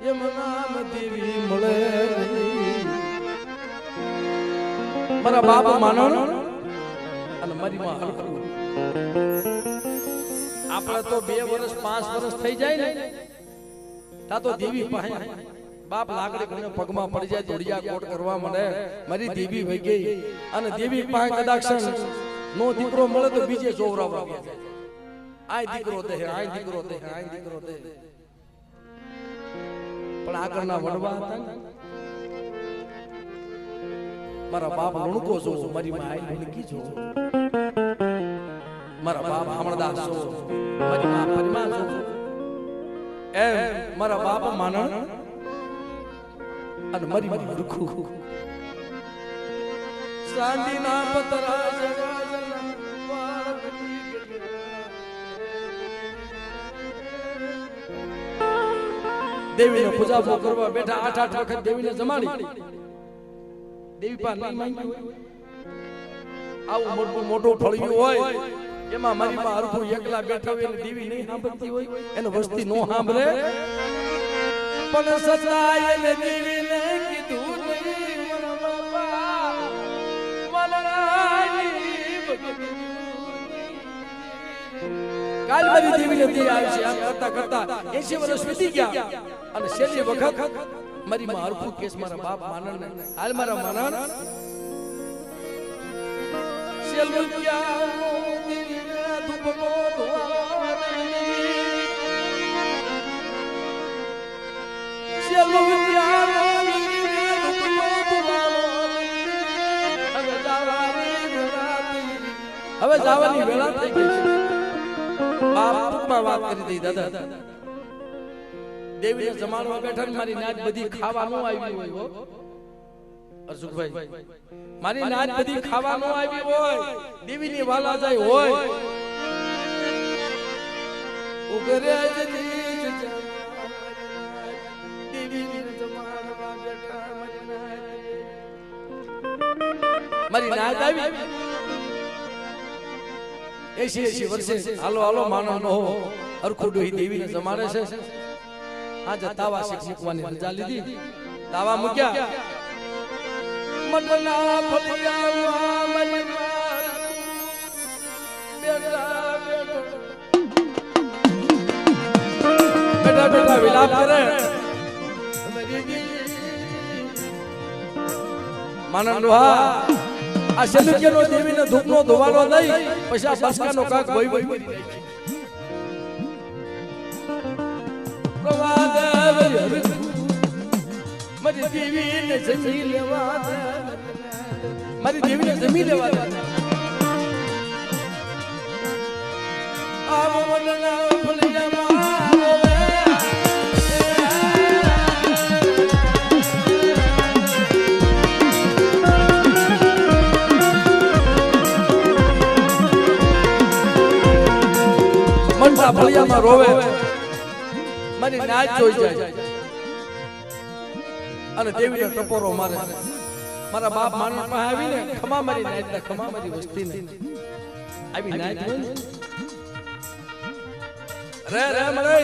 એમ નામ દેવી મળે મારા બાપ માનો અને મારી માં હરખું આપણે તો 2 વર્ષ 5 વર્ષ થઈ જાય ને તા તો દેવી પાસે બાપ લાકડી કોને પગમાં પડી જાય દોડિયા કોટ કરવા મળે મારી દેવી વઈ ગઈ અને દેવી પાસે કદાચ નો દીકરો મળે તો બીજે જોવરાવા ગયા આય દીકરો દે આય દીકરો દે આય દીકરો દે પણ આગળના વડવા હતા મારા બાપ લુણકો જો મારી માં આઈ લુણકી જો મારા બાપ અમરદાસ જો મારી માં પરિમા જો એ મારા બાપ માનણ અને મારી માં રૂખું સાંદીના પતરા જગાજના દેવીને પૂજા કરવા બેઠા 8 વખત દેવીને જમાડી દેવી પા નહીં માંગ્યું આવું મોટું ફળિયું હોય એમાં મારી માં હરખું એકલા બેઠા હોય અને દેવી નહીં સાંભળતી હોય એને વસ્તી નો સાંભળે પણ સતાય ને દેવીને કીધું નહીં મારા બાપા વલરાની કાલ મારી દેવીને દે આવી છે આમ કરતા કરતા 80 વર્ષ વીતી ગયા અને છેલ્લી વખત મારી માં હરખું કેસ મારા બાપ માનણ ને હાલ મારા માનણ છેલ્લું ગયા દેવીને ધૂપનો ધોવાની છેલ્લું ગયા દેવીને ધૂપનો ધોવાની હવે જવાની વેળા થઈ ગઈ છે બાપમાં વાત કરી દઈ દાદા દેવીને જમાડવા બેઠા મારી નાચ બધી ખાવાનું આવી હોય અરસુખભાઈ મારી નાચ બધી ખાવાનું આવી હોય દેવીની વાલા જાય હોય ઉગરે જતી દેવીને જમાડવા બેઠા મારી નાચ આવી 80 વર્ષે હાલો હાલો માનવ નો હરખું ડોહી દેવીને જમાડે છે આજે તાવા શીખ મૂકવાની રજા લીધી તાવા મૂક્યા મનના ફળિયામાં મની બેઠા બેઠા વિલાપ કરે માનવ લોહા આ શનિકેનો દેવીને ધૂપનો ધોવાનો નહીં પછી આ બસકાનો કાક ભઈ ભઈ કરી નાખી મારી દેવીને જમી લેવા મારી દેવીને જમી લેવા આ મનના ફળિયામાં મનના ફળિયામાં રોવે મારી નાચ જોઈ જાય અને દેવીને ટપોરો મારે મારા બાપ માનણ પાસે આવીને ખમા મારી નાચ ને ખમા મારી વસ્તીને આવી નાચ હોય રે રે મરે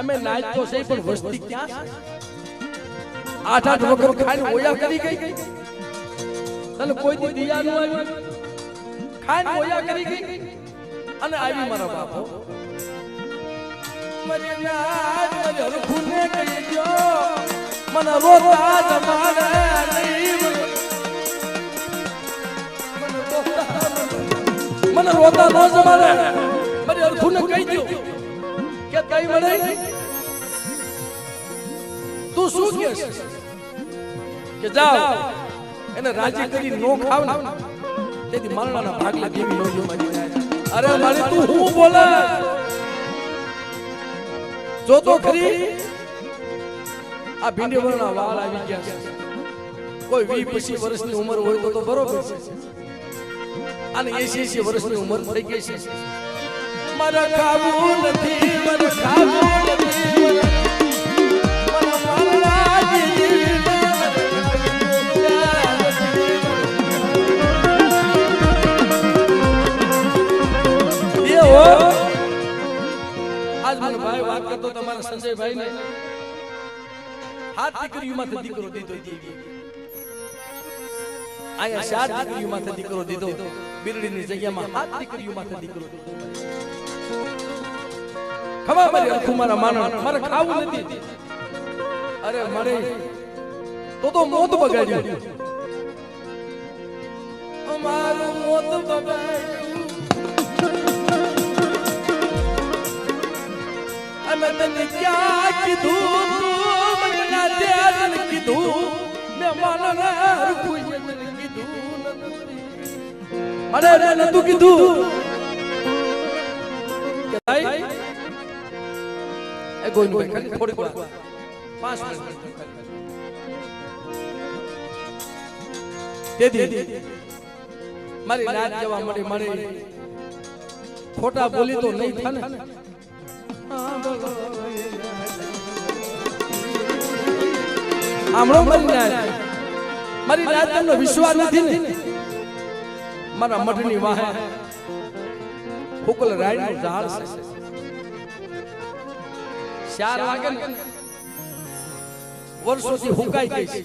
અમે નાચ તો સહી પણ વસ્તી ક્યાં છે 8 વખત ખાઈને ઓયા કરી ગઈ તને કોઈ દી દિયા ન આવી ખાઈને ઓયા કરી ગઈ અને આવી મારા બાપો મારી નાચ મારી હરખુને કહી દો મને રોતા જમાડે નહીં મને રોતા ન જમાડે મારી હરખુને કહી દો કે કઈ મળે તું શું કહેશ કે જાઓ એને રાજી કરી નો ખાવ ને તેથી મરણાના ભાગલા દેવી હોજો મારી અરે મારી તું હું બોલે જો તો ખરી આ ભીંડી વરના વાળ આવી ગયા છે કોઈ 20-25 વર્ષની ઉંમર હોય તો બરોબર છે અને 80 વર્ષની ઉંમર થઈ ગઈ છે મારા ખાવું નથી મારા ખાવું નથી મારા મારાજી આજ મને ભાઈ વાત કરતો તમારા સંજયભાઈ ને હાથ દીકરીઓમાંથી દીકરો દીધો દેવી આયા ચાર દીકરીઓમાંથી દીકરો દીધો બિરડીની જગ્યામાં હાથ દીકરીઓમાંથી દીકરો દીધો ખબર મારી આખું મારા માનણ મારે ખાવું નથી અરે મારે તો મોત બગાડ્યું અમારું મોત બગાડ્યું અમે તને ક્યાં કીધું તું મને ના ધ્યાન કીધું મેં માનને હરખું તને કીધું મને નતું કીધું કે ભાઈ એ કોઈ નું ખાલી થોડીક વાર 5 મિનિટ તેથી મારી રાત જવા મળી મળી ખોટા બોલી તો નહીં થાય ને આમળો મારી રાત તમને વિશ્વાસ નથી ને મારા મઠની વાહે ફૂકલ રાયનું ઝાડ છે 4 વાગે ને વર્ષોથી હુકાઈ ગઈ છે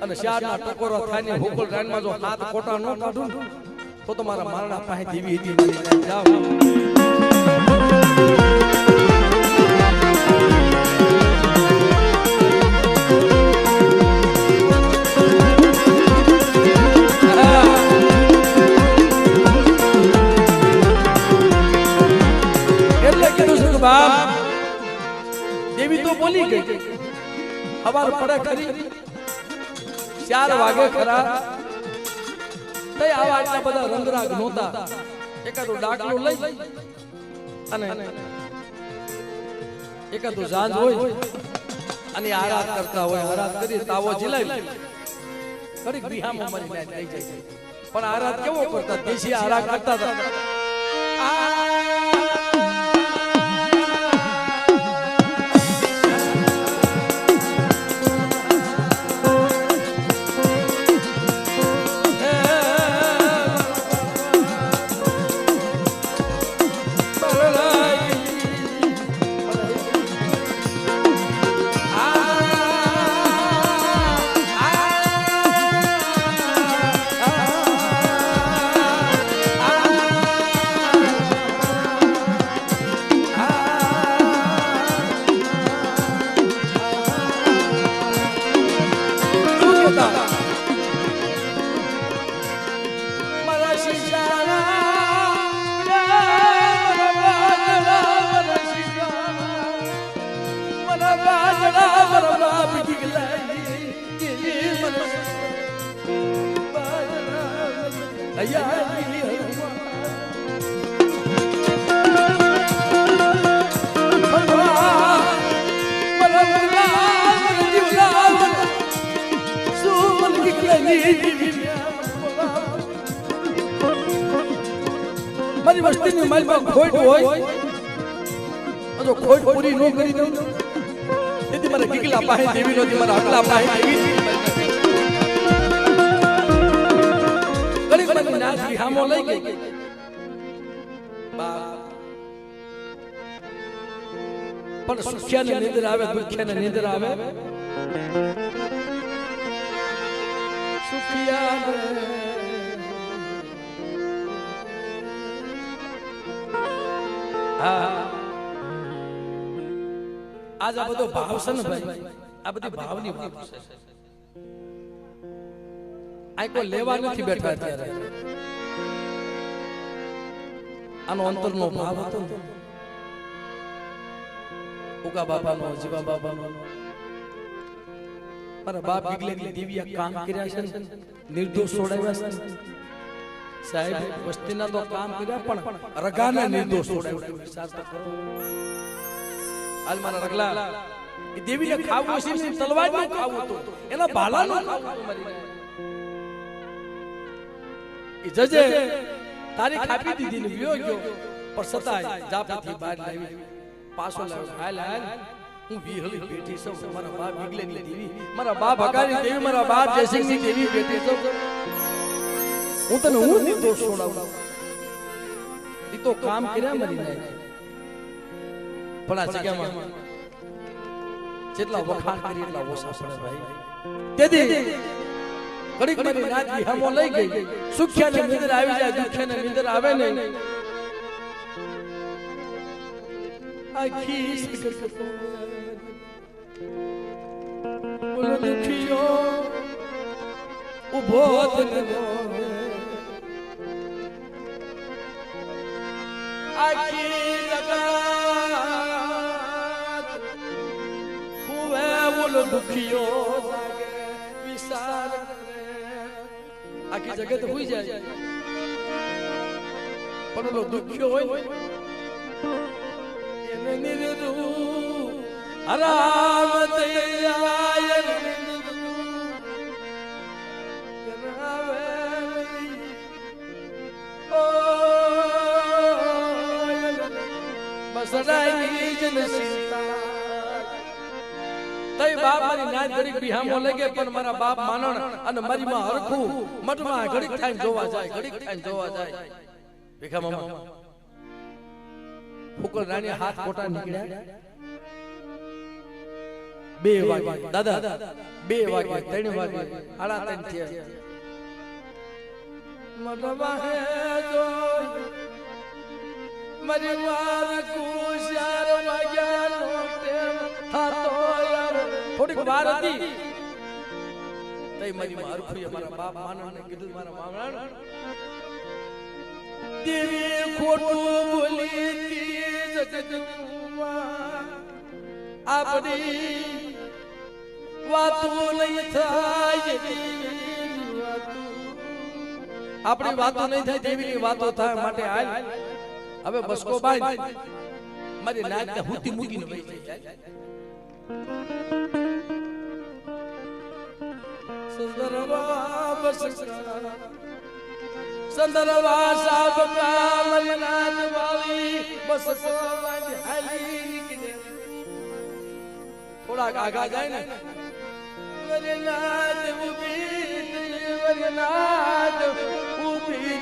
અને 4 ના ટકોરા થાય ને હુકલ રાયનમાં જો હાથ ખોટા ન કાઢું તો તમારા મારણા પાસે દેવી હતી મારી જાવ બાપ દેવી તો બોલી ગઈ હવાર પડે કરી 4 વાગે ખરા તઈ આવા આટલા બધા રંગરાગ નહોતા એકાદો ડાકલો લઈ અને એકાદો જાંજ હોય અને આરાધ કરતા હોય આરાધ કરી તાવો જલાવી ઘડીક બિહામાં મરી જાય લઈ જાય પણ આરાધ કેવો કરતા દેશી આરાધ કરતા હતા મારી વસ્તીની માલમાં ખોટ હોય જો ખોટ પૂરી ન કરી દઉં તેથી મારા ગીગલા પાસે દેવી નહોતી મારા અકલા પાસે દેવી ગરીબ મને નાચ હામો લઈ ગઈ પણ સુખ્યાની નિંદર આવે દુખ્યાની નિંદર આવે સુખિયા આજ આ બધો ભાવ છે ને ભાઈ આ બધી ભાવની વાત છે આ કોઈ લેવા નથી બેઠા અત્યારે આનો અંતરનો ભાવ હતો ને ઉગા બાપાનો જીવા બાબાનો મારા બાપ બીગલેની દેવીયા કામ કર્યા છે નિર્દોષ છોડાવ્યા છે સાહેબ વસ્તીના તો કામ કર્યા પણ રગાને નિર્દોષ છોડાવ્યા વિચાર તો કરો હાલ મારા રગલા એ દેવીને ખાવું છે ને તલવારનું ખાવું હતું એના ભાલાનું ખાવું હતું મારી એ જજે તારી ખાપી દીધી ને વિયો ગયો પણ સતાય જાપથી બહાર લાવી પાછો લાવ્યો હાલ હાલ હું વિહળી બેઠી છું મારા બાપ બીગલેની દેવી મારા બાપ હકારી દેવી મારા બાપ જયસિંહની દેવી બેઠી છું હું તને હું નિર્દોષ છોડાવું ઈ તો કામ કર્યા મરી જાય પણ આ જગ્યામાં જેટલા વખાણ કરી એટલા ઓછા પડે ભાઈ. તેથી ઘડીક મારી નાચી હમો લઈ ગઈ. સુખ્યાને નિંદર આવી જાય, દુખ્યાને નિંદર આવે નહીં. આખી બોલો દુખિયો ઉભો થયો, આખી જગત હુએ બોલો દુખિયો જાગે વિચાર કરે. આખી જગત હુઈ જાય પણ ઓલો દુખ્યો હોય એને નિરદુ આરામ દયાય બસડાઈ જન સીતા. તઈ બાપ મારી નાચ ઘડીક બિહામો લાગે પણ મારા બાપ માનણ અને મારી માં હરખું મઠમાં ઘડીક થાય જોવા જાય, ઘડીક થાય જોવા જાય. ભીખા મામા ફુકર રાણી હાથ કોટા નીકળ્યા. 2 વાગે દાદા 2 વાગે 3 વાગે 3:30 થયા. મઠમાં હે જોઈ મારી વાર કુશાર વાગ્યાનો ટેમ થાતો યાર. થોડીક વાર હતી તઈ મારી માર ફરી મારા બાપ માનણને કીધું મારા મામણ દેવી ખોટું બોલી તી જગતમાં આપણી વાતો નહીં થાય, આપણી વાતો નહીં થાય દેવીની વાતો થાય માટે હાલ હવે બસકો બાઈ મારી નાચને હુતી મૂકીને બેસી જાય. સુંદરવા બસકા સુંદરવા સાબકા મારી નાચ વાળી બસકો બાઈ હાલી નીકળે. થોડાક આગા જાય ને મારી નાચ ઊભી મારી નાચ ઊભી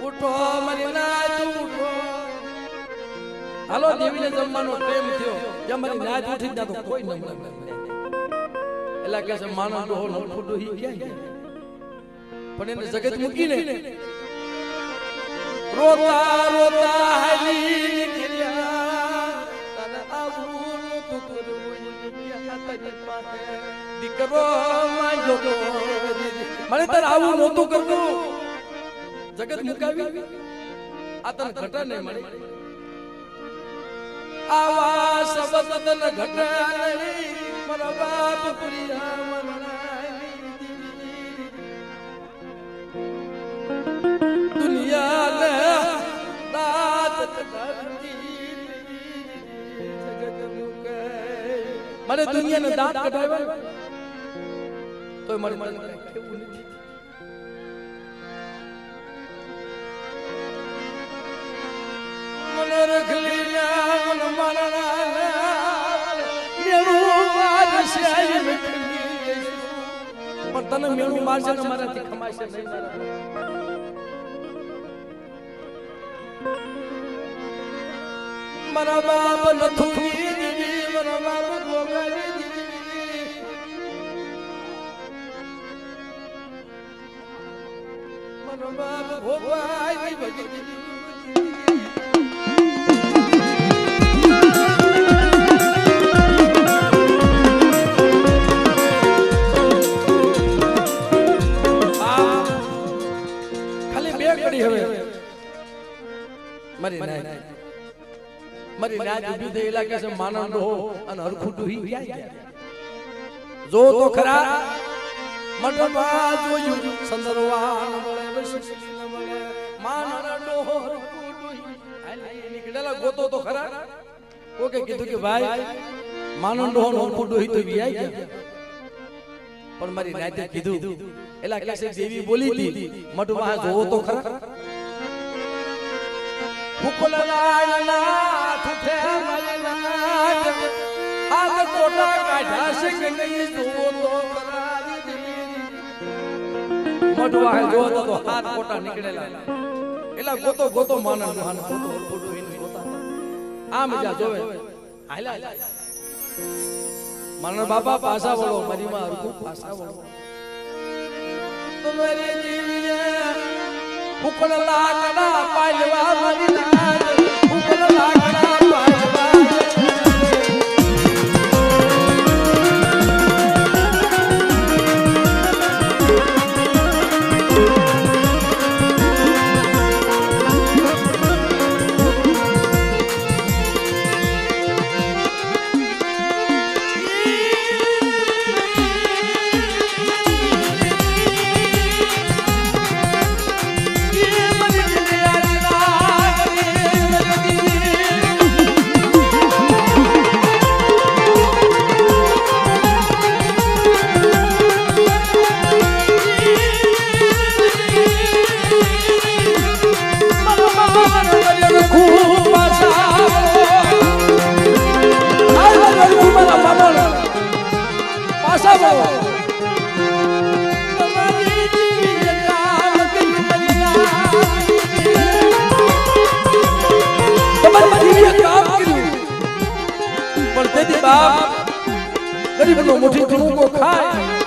ઉઠો મારી નાચ ઉઠો. હાલો દેવીને જમવાનો ટાઈમ થયો. જ્યાં મારી નાચ ઉઠી ત્યાં તો કોઈ ન મળે. એટલે કે છે માનો ડોહો નલખું ડોહી ક્યાં ગયા? પણ એને જગત મૂકીને રોતા રોતા હાલી નીકળ્યા. તને આવું નતું કરવું દીકરો માંગ્યો તો મને તારે આવું નહોતું કરવું. જગત મુકાવી આ તને ઘટા નહીં મળે. આવા શબ્દ તને ઘટા નહીં મારા બાપ પ્રિયા મનાઈ. દુનિયાને દાત કરતી જગત મુકાય. મને દુનિયાને દાત કઢાવ્યા તો મારે કેવું નથી. મને રખલી ના મન મારણા મેળું મારશે પણ તને મેળું મારશે ને મારાથી ખમાશે નહીં. મારા બાપ નથું દીદી મારા બાપ ગોગાડી દીદી મારા બાપ ભોપાઈ ભગતી. મારી નાચ ઉભી થઈ લાગે છે માનવ હો અને હરખું ડૂહી ગયા. જો તો ખરા મઠમાં જોયું સંદરવાન મળે વસલી ન મળે માનવ ડોહો હરખું ડૂહી હાલી નીકળેલા ગોતો તો ખરા. કોકે કીધું કે ભાઈ માનવ ડોહો હરખું ડૂહી તો વી આવી ગયા. પણ મારી નાચે કીધું એલા કે દેવી બોલી હતી મઠમાં જોવો તો ખરા. ફુકલના ઠઠે મલનાટ હાથ કોટા કાઢ્યા છે કે નહીં જોવો તો ખરા. મઠવા જોવો તો હાથ કોટા નીકળેલા એલા ગોતો ગોતો માનન માન ગોતો ગોતો એને ગોતા આમ જા જોવે હાલા માનન બાપા પાસા વળો મારી માં હરકુ પાસા વળો તમારી જીવીએ ફૂકણ લાકડા પાલવા મારી લાજ ફૂકણ લાકડા પાલવા गरीब नो मुठी घणो को खाए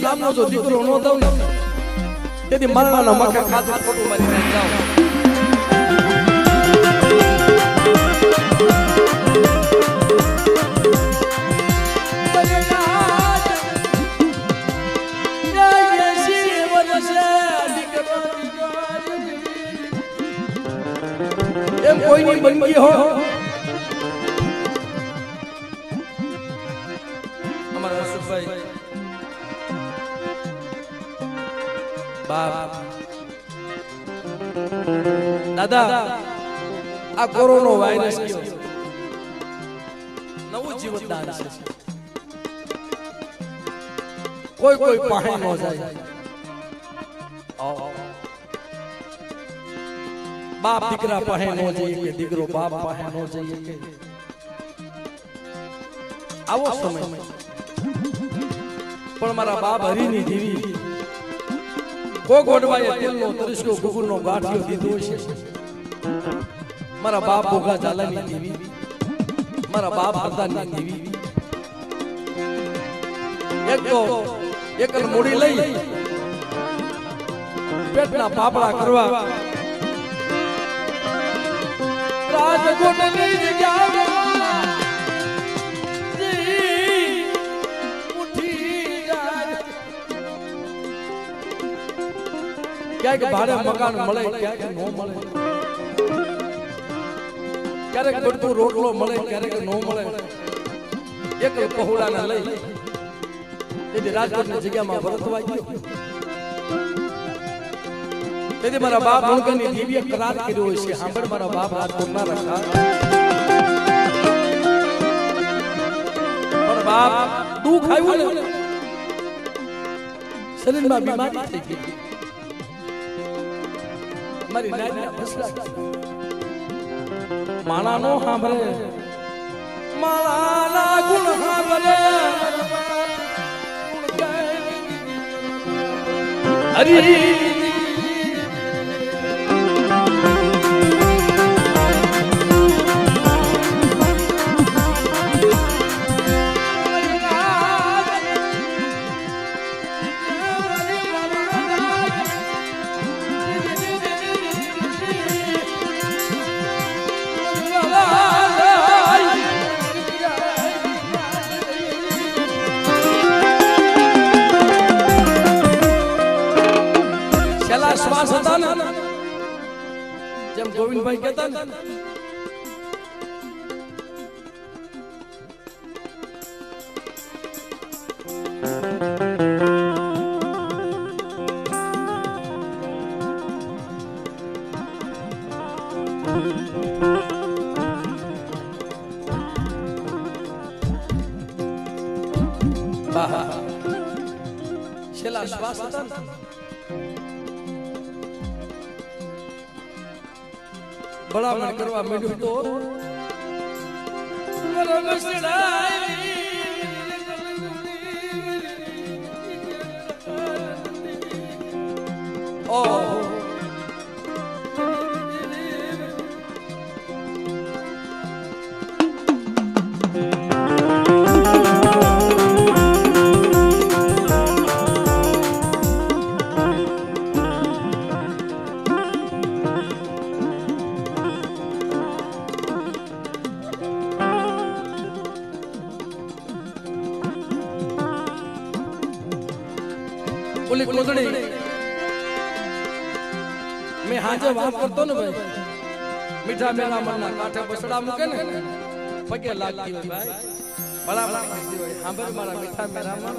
નામનો જો દીકરો નો દઉં ને તેથી મરણાના મખા ખાતું ખોટું મારી નાખ જાવ એમ કોઈની બંદગી હો અમારા સુભાઈ બાપ દાદા આ કોરોના વાયરસ કયો નવું જીવનદાન છે કોઈ કોઈ પાસે ન જાય બાપ દીકરા પાસે ન જઈએ કે દીકરો બાપ પાસે ન જઈએ કે આવો સમય પણ મારા બાપ હરીની દેવી કો ગોડવાએ તેલનો તરીસકો ગુગુલનો ગાંઠિયો દીધો છે મારા બાપ ભોગા ઝાલાની દેવી મારા બાપ હરદાની દેવી એકલ મોડી લઈ પેટના પાપડા કરવા રાજકોટની જગ્યા ક્યાંક ભાડે મકાન મળે ક્યાંક ન મળે ક્યારેક બધું રોટલો મળે ક્યારેક ન મળે એક પહોળાને લઈ તેથી રાજકોટની જગ્યામાં ભરતવા ગયો તેથી મારા બાપ ભણકરની દિવ્ય કરાર કર્યો છે સાંભળ મારા બાપ રાજકોટના રખા પણ બાપ દુઃખ આવ્યું ને શરીરમાં બીમારી થઈ ગઈ મારી નાના ફસલા માણા નો સાંભળે માળાના ગુણ સાંભળે હરી જેમ ગોવિંદભાઈ કહેતા ને છેલ્લા શ્વાસ હતા ને ભલામણ કરવા માંડ્યું તો ઓલી કોદડી મેં હાજે વાત કરતો ને ભાઈ મીઠા મેલા મનના કાંઠે બસડા મૂકે ને પગે લાગતી હોય ભાઈ ભલામણ કરતી હોય સાંભળ મારા મીઠા મેલા મન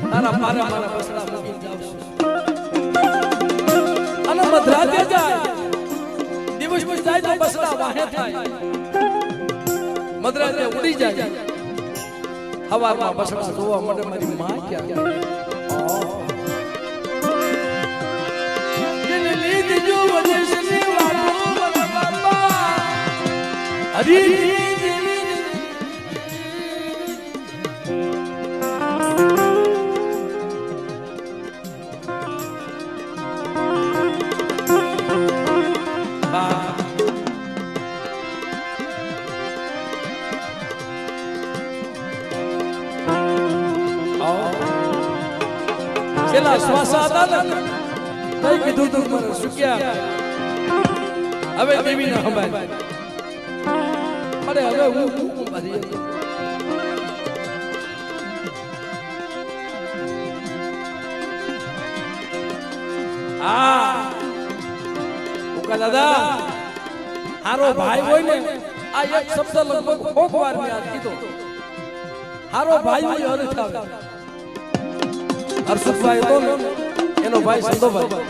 તારા પારા મારા બસડા મૂકી જાવ છું અને મધરાતે જાય દિવસ માં જાય તો બસડા વાહે થાય મધરાતે ઉડી જાય હવારમાં બસડા જોવા માટે મારી માં ક્યાં છેલ્લા શ્વાસ હતા ને કઈ કીધું તું મને સુક્યા હવે દેવી ના હંભાય અરે હવે હું ભરી દાદા હારો ભાઈ હોય ને આ એક શબ્દ લગભગ કોક વાર મેં આ કીધો હારો ભાઈ હોય અર્થ આવે હર્ષભાઈ તો એનો ભાઈ સંતોભાઈ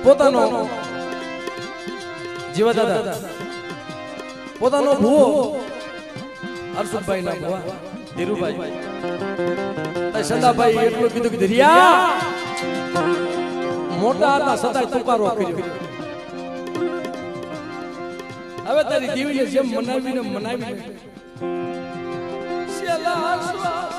પોતાનો જીવા દાદા પોતાનો ભૂવો હર્ષભાઈ ના ભૂવા ધીરુભાઈ સંદાભાઈ એટલું કીધું કે ધીરિયા મોટા હતા સદાય તુકારો કર્યો હવે તારી દેવીને જેમ મનાવીને છેલ્લા શ્વાસ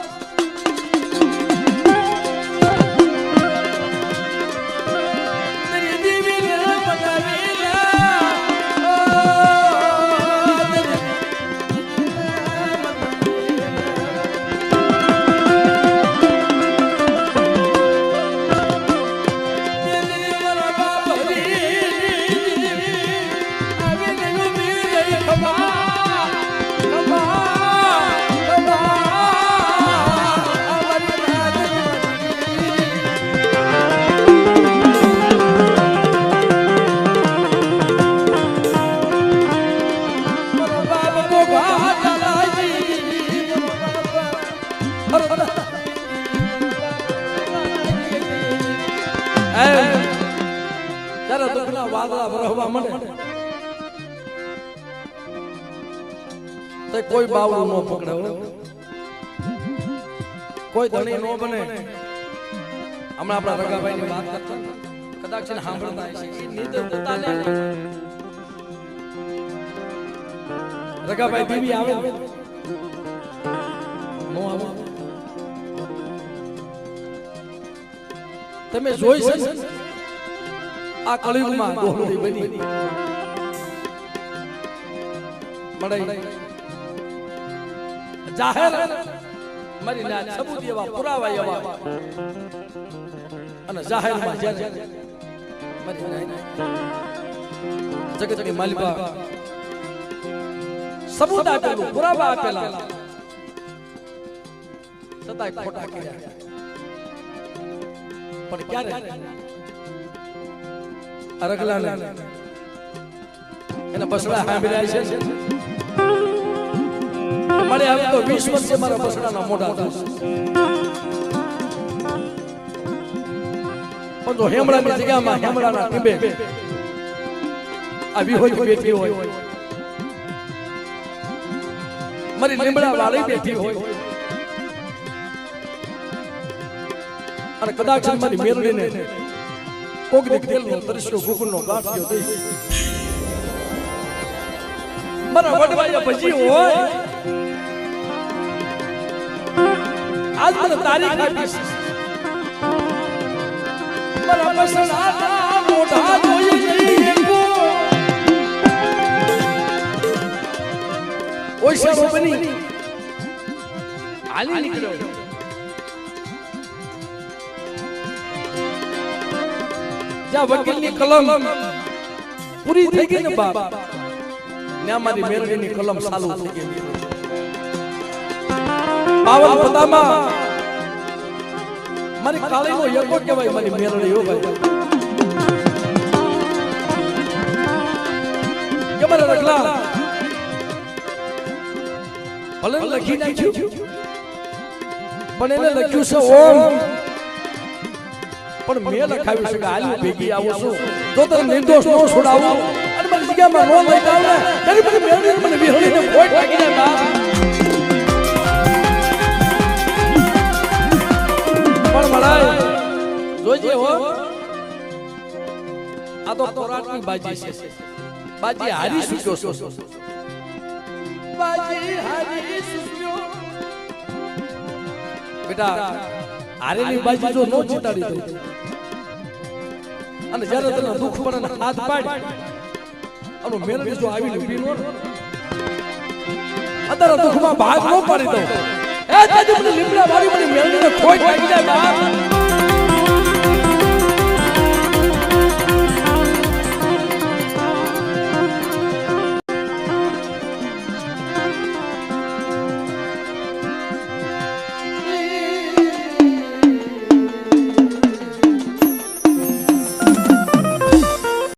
વાદળા ભરવા મળે તો કોઈ બાવળું ન પકડે કોઈ ધણી ન બને હમણાં આપણા રગાભાઈ ની વાત કરતા કદાચ સાંભળતા હશે રગાભાઈ દેવી આવે નો આવે તમે જોઈ છે આ કળિયુગમાં ગોહળી બની મળે જાહેર મારી ના સબૂત એવા પુરાવા એવા અને જાહેરમાં જ્યારે મારી જગતની માલિકા સબૂત આપેલું પુરાવા આપેલા છતાંય ખોટા કર્યા પણ ક્યારે અરગલાને એના બસડા સાંભળ્યા છે મારે હવે તો 20 વર્ષે મારા બસડાના મોઢા થશે પણ જો હેમડાની જગ્યામાં હેમડાના ટીંબે આ વિહોઈ બેઠી હોય મારી લીમડા વાળી બેઠી હોય અને કદાચ મારી મેરડીને કોક દી તેલનો તરસ્યો ગુગળનો ગાંઠિયો દઈ મારા વડવાયા ભજી હોય આજ મને તારીખ આપીશ મારા બસડાના મોઢા જોઈ જઈએ ઓય શેરો બની હાલી નીકળ્યો જ્યાં વકીલની કલમ પૂરી થઈ ગઈ ને બાપ ત્યાં મારી મેરડીની કલમ ચાલુ થઈ ગઈ પાવન પતામાં મારી કાળીનો યકો કહેવાય મારી મેરડી હો ભાઈ કે મારા રગલા ભલે લખી નાખ્યું પણ એને લખ્યું છે ઓમ પણ મેં લખાવ્યું છે કે હાલી ભેગી આવું છું જો તને નિર્દોષ નો છોડાવું અને મારી જગ્યામાં નો લઈ જાવ ને તારી મને મેરડી મને વિહળીને ફોટ લાગી જાય બાપ પણ મળાય જોજે હો આ તો કોરાટની બાજી છે બાજી હારી સુક્યો છો બાજી હારી સુક્યો બેટા હારેલી બાજી જો નો જીતાડી દે અને જ્યારે તને દુઃખ પડે ને હાથ પાડ અને મેરડી જો આવી લીધી નો અત્યારે દુઃખમાં ભાગ નો પાડી દો એ તાજી મને લીમડા વાળી મને મેરડીને ખોટ લાગી જાય બાપ